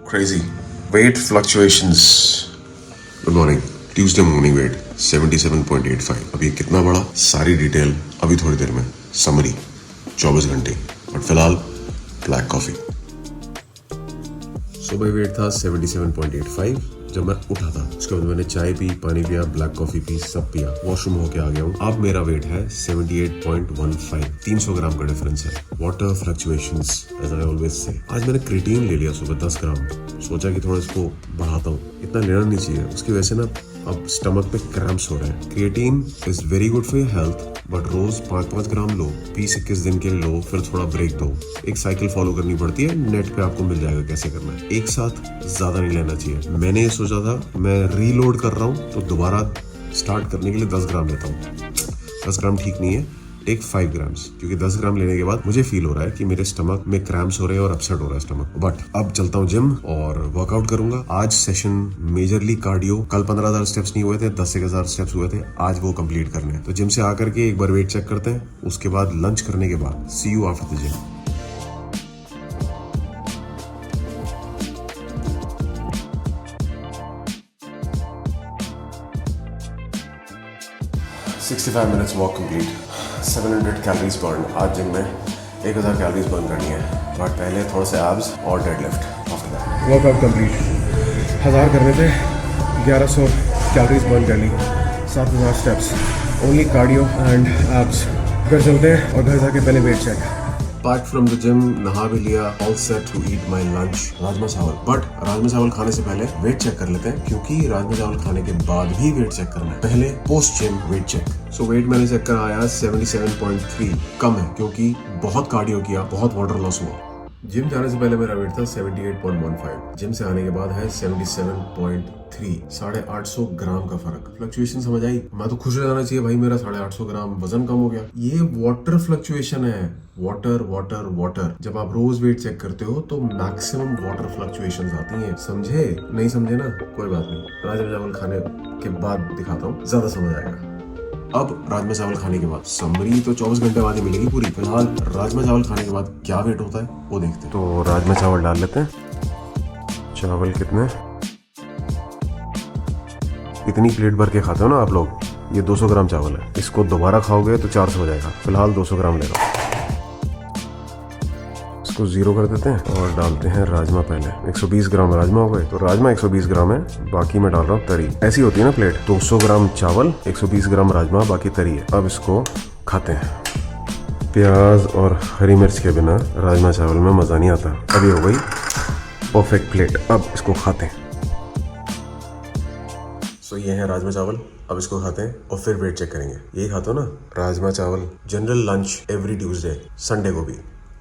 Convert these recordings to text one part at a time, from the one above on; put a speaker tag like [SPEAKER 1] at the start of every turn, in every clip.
[SPEAKER 1] Crazy. Weight fluctuations. Good morning. Tuesday morning weight 77.85. अभी कितना बढ़ा सारी डिटेल अभी थोड़ी देर में. समरी 24 घंटे. बट फिलहाल ब्लैक कॉफी. सुबह वेट था 77.85 जब मैं उठा था. उसके बाद मैंने चाय पी, पानी पिया, ब्लैक कॉफी पी, सब पिया, वॉशरूम होके आ गया हूँ. अब मेरा वेट है 78.15. 300 ग्राम का डिफरेंस है. Water fluctuations as I always say. आज मैंने क्रिएटिन ले लिया सुबह 10 ग्राम. सोचा कि थोड़ा इसको बढ़ाता हूँ. इतना लेना नहीं चाहिए. उसकी वजह से ना अब स्टमक पे क्रैम्प्स हो रहे हैं. Creatine is very good for your health, but रोज 5-5 ग्राम लो, 20-21 दिन के लिए लो, फिर थोड़ा ब्रेक दो. एक साइकिल फॉलो करनी पड़ती है. नेट पे आपको मिल जाएगा कैसे करना है. एक साथ ज्यादा नहीं लेना चाहिए. मैंने ये सोचा था मैं रीलोड कर रहा हूँ तो दोबारा स्टार्ट करने के लिए 10 ग्राम लेता हूँ. 10 ग्राम ठीक नहीं है. टेक 5 ग्राम्स, क्योंकि 10 ग्राम लेने के बाद मुझे फील हो रहा है कि मेरे स्टमक में क्रैम्प्स हो रहे हैं और अपसेट हो रहा है स्टमक. बट अब चलता हूँ जिम और वर्कआउट करूंगा. आज सेशन मेजरली कार्डियो. कल 15,000 स्टेप्स नहीं हुए थे, 10,000 स्टेप्स हुए थे. आज वो कंप्लीट करने हैं. तो जिम से आकर के एक बार वेट चेक करते हैं. उसके बाद लंच करने के बाद see you after the gym. $65 minutes walk complete. 700 calories burn. आज जिम में 1000 कैलोरीज बर्न करनी है. बट पहले थोड़ा से एब्स और deadlift. After that
[SPEAKER 2] workout complete. 1000 करने थे, 1100 कैलोरीज बर्न कर ली, 7000 steps. Only cardio and abs. घर चलते हैं और घर जाके पहले weight check.
[SPEAKER 1] Back from the gym, नहा भी लिया, all set to eat my lunch. Rajma चावल. बट राजमा चावल खाने से पहले वेट चेक कर लेते हैं, क्योंकि राजमा चावल खाने के बाद भी वेट चेक करना है. पहले पोस्ट जिम वेट चेक. सो वेट मैंने चेक करा आया 77.3. कम है क्योंकि बहुत कार्डियो किया, बहुत वाटर लॉस हुआ. जिम जाने से पहले मेरा वेट था 78.15. जिम से आने के बाद है 77.3. 850 ग्राम का फर्क. फ्लक्चुएशन समझ आई. मैं तो खुश हो जाना चाहिए भाई, मेरा 850 ग्राम वजन कम हो गया. ये वाटर फ्लक्चुएशन है. Water water water. जब आप रोज वेट चेक करते हो तो मैक्सिमम वाटर फ्लक्चुएशंस आती हैं. समझे? नहीं समझे ना, कोई बात नहीं. राजमा चावल खाने के बाद दिखाता हूँ, ज्यादा समझ आएगा. अब राजमा चावल खाने के बाद समरी तो 24 घंटे बाद ही मिलेगी पूरी. फिलहाल राजमा चावल खाने के बाद क्या वेट होता है वो देखते हैं. तो राजमा चावल डाल लेते हैं. चावल कितने? इतनी प्लेट भर के खाते हो ना आप लोग. ये 200 ग्राम चावल है. इसको दोबारा खाओगे तो 400 हो जाएगा. फिलहाल 200 ग्राम ले लो. इसको 0 कर देते हैं और डालते हैं राजमा. पहले 120 ग्राम राजमा हो गए. तो राजमा 120 ग्राम है, बाकी मैं डाल रहा हूँ तरी. ऐसी होती है ना प्लेट. 200 ग्राम चावल, 120 ग्राम राजमा, बाकी तरी है. अब इसको खाते हैं. प्याज और हरी मिर्च के बिना राजमा चावल में मजा नहीं आता. अभी हो गई परफेक्ट प्लेट. अब इसको खाते हैं. सो ये है राजमा चावल. अब इसको खाते हैं और फिर वेट चेक करेंगे. यही खाते हो ना राजमा चावल. General lunch every Tuesday, Sunday को भी,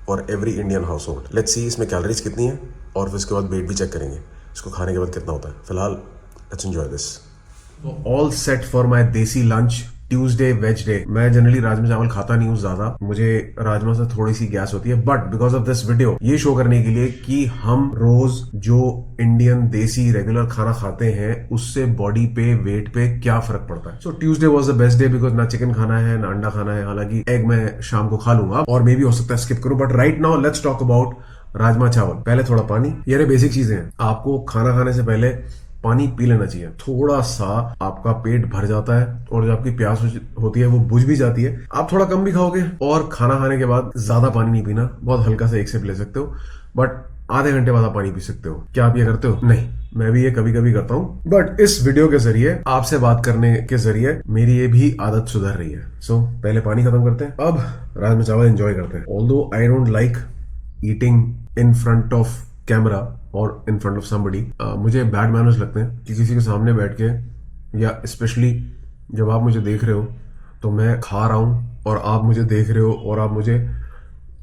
[SPEAKER 1] और every Indian house hold. Let's see इसमें कैलोरीज कितनी है और फिर उसके बाद वेट भी चेक करेंगे. इसको खाने के बाद कितना होता है. फिलहाल let's enjoy this. All set for my desi lunch. Tuesday veg day. मैं जनरली राजमा चावल खाता नहीं हूँ ज्यादा. मुझे राजमा से थोड़ी सी गैस होती है. But because of this video, ये शो करने के लिए कि हम रोज जो इंडियन देसी रेगुलर खाना खाते हैं उससे बॉडी पे, वेट पे क्या फर्क पड़ता है. So Tuesday was the best day because ना चिकन खाना है ना अंडा खाना है. हालांकि एग मैं शाम को खा लूंगा और मे भी हो सकता है स्किप करूं. But right now let's talk about rajma चावल. पहले थोड़ा पानी. ये बेसिक चीजें हैं. आपको खाना खाने से पहले पानी पी लेना चाहिए. थोड़ा सा आपका पेट भर जाता है और जो आपकी प्यास होती है वो बुझ भी जाती है. आप थोड़ा कम भी खाओगे. और खाना खाने के बाद ज्यादा पानी नहीं पीना. बहुत हल्का सा एक सिप ले सकते हो. बट आधे घंटे बाद आप पानी पी सकते हो. क्या आप ये करते हो? नहीं. मैं भी ये कभी कभी करता हूँ. बट इस वीडियो के जरिए, आपसे बात करने के जरिए मेरी ये भी आदत सुधर रही है. सो पहले पानी खत्म करते हैं. अब राजमा चावल एंजॉय करते हैं. Although I don't like eating in front of camera और इन फ्रंट ऑफ समबडी. मुझे बैड मैनर्स लगते हैं कि किसी के सामने बैठ के, या स्पेशली जब आप मुझे देख रहे हो तो मैं खा रहा हूँ और आप मुझे देख रहे हो और आप मुझे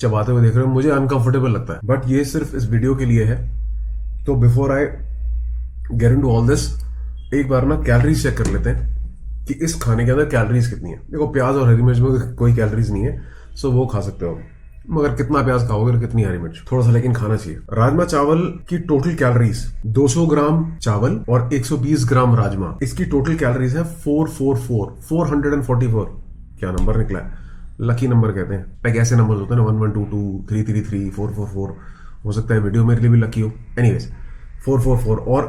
[SPEAKER 1] चबाते हुए देख रहे हो, मुझे अनकंफर्टेबल लगता है. बट ये सिर्फ इस वीडियो के लिए है. तो before I get into all this, एक बार ना कैलोरीज चेक कर लेते हैं कि इस खाने के अंदर कैलोरीज कितनी है. देखो प्याज और हरी मिर्च में कोई कैलोरीज नहीं है, सो वो खा सकते हो. मगर कितना प्याज खाओगे और कितनी हरी मिर्च, थोड़ा सा लेकिन खाना चाहिए. राजमा चावल की टोटल कैलोरीज 200 ग्राम चावल और 120 ग्राम राजमा. इसकी टोटल कैलोरीज है 444. क्या नंबर निकला है. लकी नंबर कहते हैं. लाइक ऐसे नंबर होते हैं ना 1122 333 444. हो सकता है वीडियो मेरे लिए भी लकी हो. एनीवेज 444 और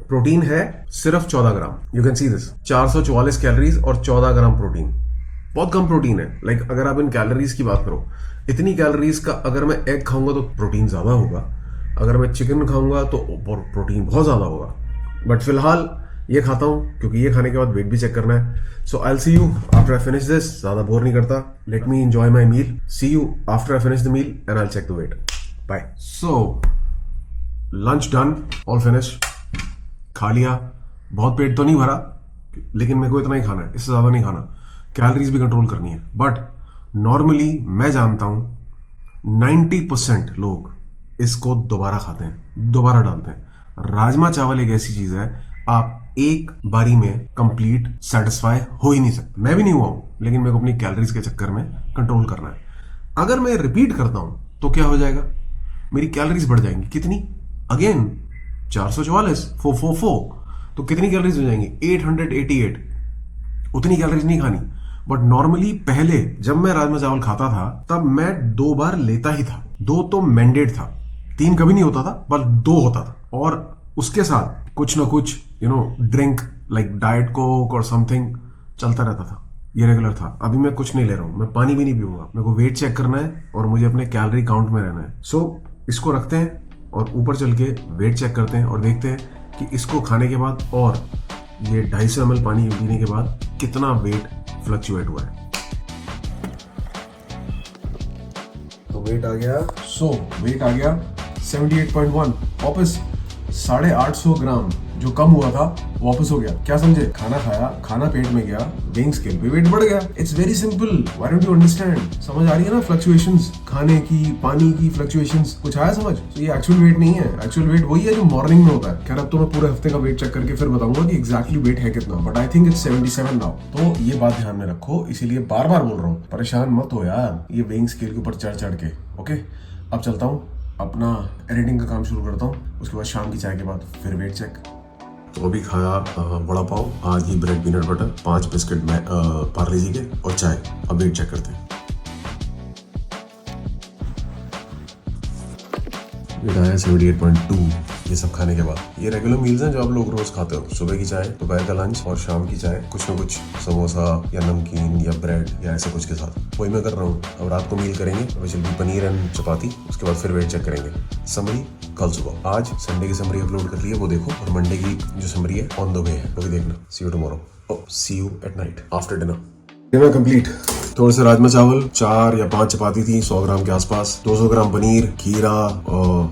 [SPEAKER 1] प्रोटीन है सिर्फ 14 gram. You can see this 444 calories और 14 ग्राम प्रोटीन, बहुत कम प्रोटीन है। लाइक अगर आप इन कैलोरीज की बात करो, इतनी कैलोरीज का अगर मैं एग खाऊंगा तो प्रोटीन ज्यादा होगा, अगर मैं चिकन खाऊंगा तो प्रोटीन बहुत ज्यादा होगा। बट फिलहाल ये खाता हूं क्योंकि ये खाने के बाद वेट भी चेक करना है। So I will see you after I finish this. ज्यादा बोर नहीं करता, let me enjoy my meal. See you after I finish the meal and I will check the weight. Bye. So lunch done, all finish, खा लिया। बहुत पेट तो नहीं भरा, लेकिन मेरे को इतना ही खाना है, इससे ज्यादा नहीं खाना। कैलोरीज भी कंट्रोल करनी है। बट नॉर्मली मैं जानता हूं 90% लोग इसको दोबारा खाते हैं, दोबारा डालते हैं। राजमा चावल एक ऐसी चीज है, आप एक बारी में कंप्लीट सेटिस्फाई हो ही नहीं सकते। मैं भी नहीं हुआ हूं, लेकिन मेरे को अपनी कैलोरीज के चक्कर में कंट्रोल करना है। अगर मैं रिपीट करता हूं तो क्या हो जाएगा, मेरी कैलोरीज बढ़ जाएंगी। कितनी? अगेन 444, 444, तो कितनी कैलोरीज हो जाएंगी? 888। उतनी कैलोरीज नहीं खानी। बट नॉर्मली पहले जब मैं राजमा चावल खाता था तब मैं 2 बार लेता ही था। 2 तो मैंडेट था, 3 कभी नहीं होता था, बस 2 होता था। और उसके साथ कुछ ना कुछ ड्रिंक लाइक डाइट कोक और समथिंग चलता रहता था। ये रेगुलर था। अभी मैं कुछ नहीं ले रहा हूं, मैं पानी भी नहीं पीऊंगा। मेरे को वेट चेक करना है और मुझे अपने कैलोरी काउंट में रहना है। सो इसको रखते हैं और ऊपर चल के वेट चेक करते हैं और देखते हैं कि इसको खाने के बाद और ये 250 ml पानी पीने के बाद कितना वेट फ्लक्चुएट हुआ है। तो वेट आ गया, वेट आ गया 78.1, वापस 850 ग्राम जो कम हुआ था वापस हो गया। क्या समझे? खाना खाया, खाना पेट में गया, वेइंग स्केल पे वेट बढ़ गया। It's very simple, why don't you understand? समझ आ रही है ना फ्लक्चुएशंस, खाने की, पानी की फ्लक्चुएशंस, कुछ आया समझ? तो ये एक्चुअल वेट नहीं है, एक्चुअल वेट वही है जो मॉर्निंग में होता है। खैर अब तो मैं पूरे हफ्ते का वेट चेक करके फिर बताऊंगा कि एग्जैक्टली वेट है कितना, but I think it's 77 now. तो ये बात ध्यान में रखो, इसीलिए बार बार बोल रहा हूँ, परेशान मत हो यार ये वेइंग स्केल के ऊपर चढ़ चढ़ के। ओके, अब चलता हूँ, अपना एडिटिंग का काम शुरू करता हूँ, उसके बाद शाम की चाय के बाद फिर वेट चेक। तो अभी खाया बड़ा पाव, आज ही ब्रेड पीनट बटर, 5 बिस्किट में पार्ले जी के और चाय। अब वेट चेक करते हैं। वेट आया 78.2 ये सब खाने के बाद। ये रेगुलर मील्स हैं जो आप लोग रोज खाते हो। सुबह की चाय, दोपहर का लंच और शाम की चाय, कुछ ना कुछ समोसा या नमकीन या ब्रेड या ऐसे कुछ के साथ। वही मैं कर रहा हूँ। अब रात को मील करेंगे, स्पेशली पनीर एंड चपाती, उसके बाद फिर वेट चेक करेंगे। समरी कल सुबह। आज संडे की समरी अपलोड कर ली है, वो देखो, और मंडे की जो समरी है ऑन द वे है, वो भी देखना। See you tomorrow, see you at night after dinner. Dinner complete. थोड़े से राजमा चावल, 4 या 5 चपाती थी 100 ग्राम के आसपास, 200 ग्राम पनीर, खीरा,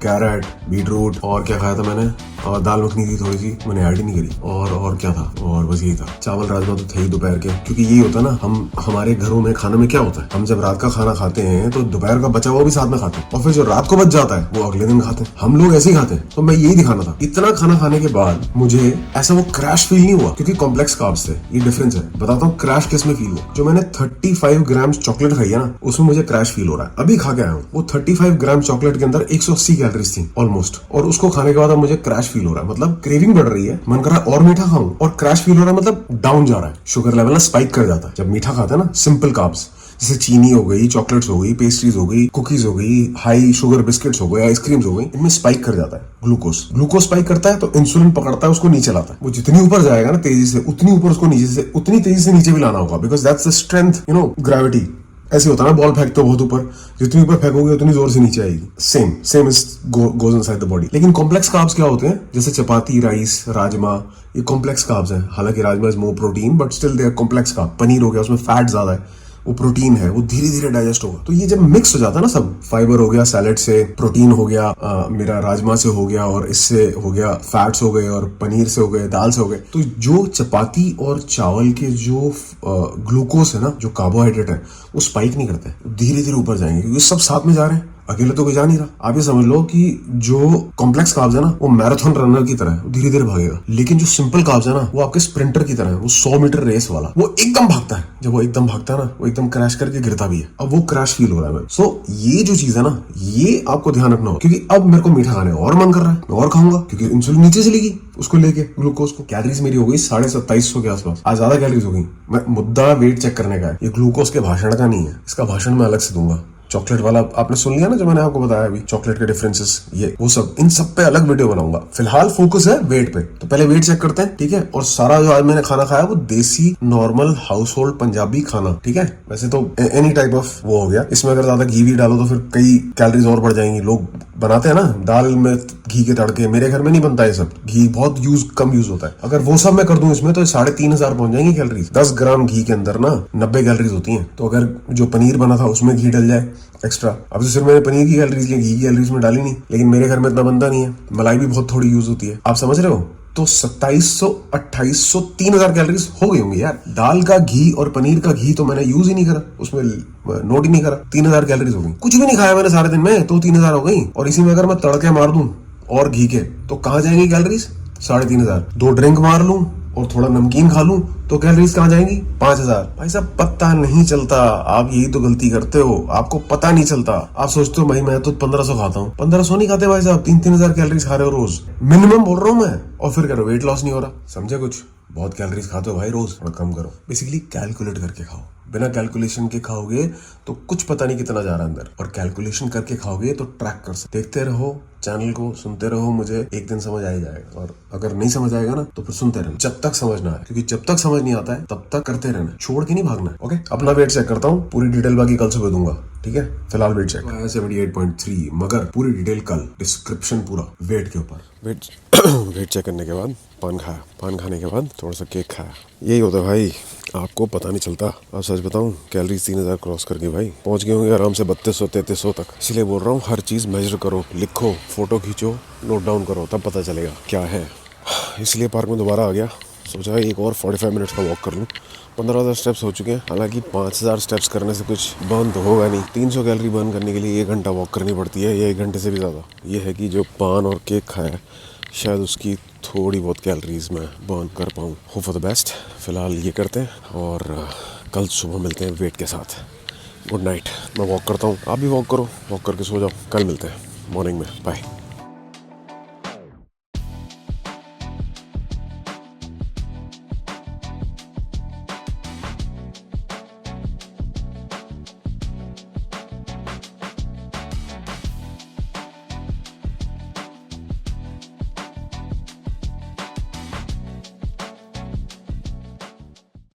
[SPEAKER 1] कैरेट, बीटरूट, और क्या खाया था मैंने, और दाल मखनी थी थोड़ी सी, मैंने ऐड ही नहीं करी। और क्या था, और बस यही था। चावल राजमा तो थे ही दोपहर के, क्योंकि यही होता है ना, हमारे घरों में खाने में क्या होता है, हम जब रात का खाना खाते हैं तो दोपहर का बचा हुआ भी साथ में खाते हैं, और फिर जो रात को बच जाता है वो अगले दिन खाते हैं। हम लोग ऐसे ही खाते हैं। तो मैं यही दिखाना था। इतना खाना खाने के बाद मुझे ऐसा वो क्रैश फील नहीं हुआ, क्योंकि कॉम्प्लेक्स कार्ब्स थे। ये डिफरेंस है। बताता हूँ क्रैश किस में फील हुआ। जो मैंने 35 ग्राम चॉकलेट खाई है ना, उसमें मुझे क्रैश फील हो रहा है। अभी खा के आया हूँ। वो 35 ग्राम चॉकलेट के अंदर 180 कैलोरीज थी ऑलमोस्ट, और उसको खाने के बाद अब मुझे क्रैश फील हो रहा है। मतलब क्रेविंग बढ़ रही है, मन कर रहा है और मीठा खाऊं, और क्रैश फील हो रहा है, मतलब डाउन जा रहा है। शुगर लेवल ना स्पाइक कर जाता है जब मीठा खाता है ना। सिंपल कार्ब्स जैसे चीनी हो गई, चॉकलेट्स हो गई, पेस्ट्रीज हो गई, कुकीज हो गई, हाई शुगर बिस्किट्स हो गए, आइसक्रीम्स हो गई, इनमें स्पाइक कर जाता है ग्लूकोज स्पाइक करता है, तो इंसुलिन पकड़ता है, उसको नीचे लाता है। वो जितनी ऊपर जाएगा ना तेजी से, उतनी ऊपर उसको नीचे से, उतनी तेजी से नीचे भी लाना होगा, because that's the strength, gravity. ऐसे होता है ना, बॉल फेंकते हो बहुत ऊपर, जितनी ऊपर फेंकोगे उतनी जोर से नीचे आएगी। Same is goes inside the body. लेकिन कॉम्प्लेक्स कार्ब्स क्या होते हैं, जैसे चपाती, राइस, राजमा, ये कॉम्प्लेक्स कार्ब्स हैं। हालांकि rajma is more protein, but still they are complex carb. पनीर हो गया, उसमें फैट ज्यादा है, वो प्रोटीन है, वो धीरे धीरे डाइजेस्ट होगा। तो ये जब मिक्स हो जाता है ना सब, फाइबर हो गया सैलेड से, प्रोटीन हो गया मेरा राजमा से हो गया, और इससे हो गया फैट्स हो गए, और पनीर से हो गए, दाल से हो गए, तो जो चपाती और चावल के जो ग्लूकोज है ना, जो कार्बोहाइड्रेट है, वो स्पाइक नहीं करते, धीरे धीरे ऊपर जाएंगे, क्योंकि सब साथ में जा रहे हैं। अकेले तो कोई जा नहीं रहा। आप ये समझ लो कि जो कॉम्प्लेक्स कार्ब्स है ना, वो मैराथन रनर की तरह है, धीरे धीरे भागेगा। लेकिन जो सिंपल कार्ब्स है ना, वो आपके स्प्रिंटर की तरह है, वो 100 मीटर रेस वाला, वो एकदम भागता है। जब वो एकदम भागता है ना, वो एकदम क्रैश करके गिरता भी है। अब वो क्रैश फील हो रहा है। सो ये जो चीज है ना, ये आपको ध्यान रखना हो, क्योंकि अब मेरे को मीठा खाने और मन कर रहा है, मैं और खाऊंगा, क्योंकि इंसुलिन नीचे चलेगी उसको लेके, ग्लूकोज को। कैलोरीज मेरी हो गई 2750 के आसपास, आज ज्यादा कैलोरीज हो गई। मैं मुद्दा वेट चेक करने का है, ये ग्लूकोज के भाषण का नहीं है, इसका भाषण मैं अलग से दूंगा। चॉकलेट वाला आपने सुन लिया ना जो मैंने आपको बताया अभी, चॉकलेट के डिफरेंसेस, ये वो सब, इन सब पे अलग वीडियो बनाऊंगा। फिलहाल फोकस है वेट पे, तो पहले वेट चेक करते हैं, ठीक है। और सारा जो आज मैंने खाना खाया वो देसी नॉर्मल हाउस होल्ड पंजाबी खाना, ठीक है। वैसे तो एनी टाइप ऑफ वो हो गया, इसमें अगर ज्यादा घी भी डालो तो फिर कई कैलोरीज और बढ़ जाएंगी। लोग बनाते हैं ना दाल में घी के तड़के, मेरे घर में नहीं बनता ये सब, घी बहुत कम यूज होता है। अगर वो सब मैं कर दूं इसमें तो 3,500 पहुंच जाएंगी कैलोरीज। 10 ग्राम घी के अंदर ना 90 कैलोरीज होती हैं। तो अगर जो पनीर बना था उसमें घी डल जाए एक्स्ट्रा, अब तो सिर्फ मैंने पनीर की कैलोरीज ली, घी की कैलोरीज में डाली नहीं, लेकिन मेरे घर में इतना बनता नहीं है, मलाई भी बहुत थोड़ी यूज होती है, आप समझ रहे हो। तो 2700, 2800, 3000 कैलोरीज हो गई होंगी यार। दाल का घी और पनीर का घी तो मैंने यूज ही नहीं करा, उसमें नोट ही नहीं करा, 3000 कैलोरीज हो गई। कुछ भी नहीं खाया मैंने सारे दिन में, तो 3000 हो गई। और इसी में अगर मैं तड़के मार दूं और घी के, तो कहां जाएंगी कैलोरीज? 3500। 2 ड्रिंक मार लूं और थोड़ा नमकीन खा लूं तो कैलोरीज कहां जाएंगी? 5000। भाई साहब पता नहीं चलता, आप यही तो गलती करते हो, आपको पता नहीं चलता। आप सोचते हो भाई मैं तो 1500 खाता हूँ, 1500 नहीं खाते भाई साहब, 3-3000 कैलोरीज खा रहे हो रोज, मिनिमम बोल रहा हूँ मैं। और फिर कह रहे हो वेट लॉस नहीं हो रहा, समझे कुछ? बहुत कैलोरीज खाते हो भाई रोज, थोड़ा कम करो। बेसिकली कैलकुलेट करके खाओ, बिना कैलकुलेशन के खाओगे तो कुछ पता नहीं कितना जा रहा है अंदर, और कैलकुलेशन करके खाओगे तो ट्रैक कर सकते। देखते रहो चैनल को, सुनते रहो मुझे, एक दिन समझ आ ही जाएगा। और अगर नहीं समझ आएगा ना तो फिर सुनते रहना जब तक समझ ना आए, क्योंकि जब तक समझ नहीं आता है तब तक करते रहना, छोड़ के नहीं भागना है। ओके, अपना वेट चेक करता हूँ, पूरी डिटेल बाकी कल सुबह दूंगा, ठीक है। फिलहाल वेट चेक 78.3, मगर पूरी डिटेल कल, डिस्क्रिप्शन पूरा वेट के ऊपर। वेट चेक करने के बाद पान खाया, पान खाने के बाद थोड़ा सा केक खाया। यही होता है भाई, आपको पता नहीं चलता। अब सच बताऊं, कैलोरीज 3000 क्रॉस कर गई भाई, पहुंच गए होंगे आराम से 3200-3300 तक। इसलिए बोल रहा हूँ हर चीज मेजर करो, लिखो, फोटो खींचो, नोट डाउन करो, तब पता चलेगा क्या है। इसलिए पार्क में दोबारा आ गया, सोचा एक और 45 मिनट्स का वॉक कर लूँ। 15,000 स्टेप्स हो चुके हैं, हालांकि 5000 स्टेप्स करने से कुछ बर्न तो होगा नहीं। 300 कैलोरी बर्न करने के लिए 1 घंटा वॉक करनी पड़ती है, या 1 घंटे से भी ज़्यादा। ये है कि जो पान और केक खाया शायद उसकी थोड़ी बहुत कैलोरीज मैं बर्न कर पाऊँ। Hope for the best. फिलहाल ये करते हैं और कल सुबह मिलते हैं वेट के साथ। Good night. मैं वॉक करता हूँ, आप भी वॉक करो, वॉक करके सो जाओ, कल मिलते हैं मॉर्निंग में। बाय।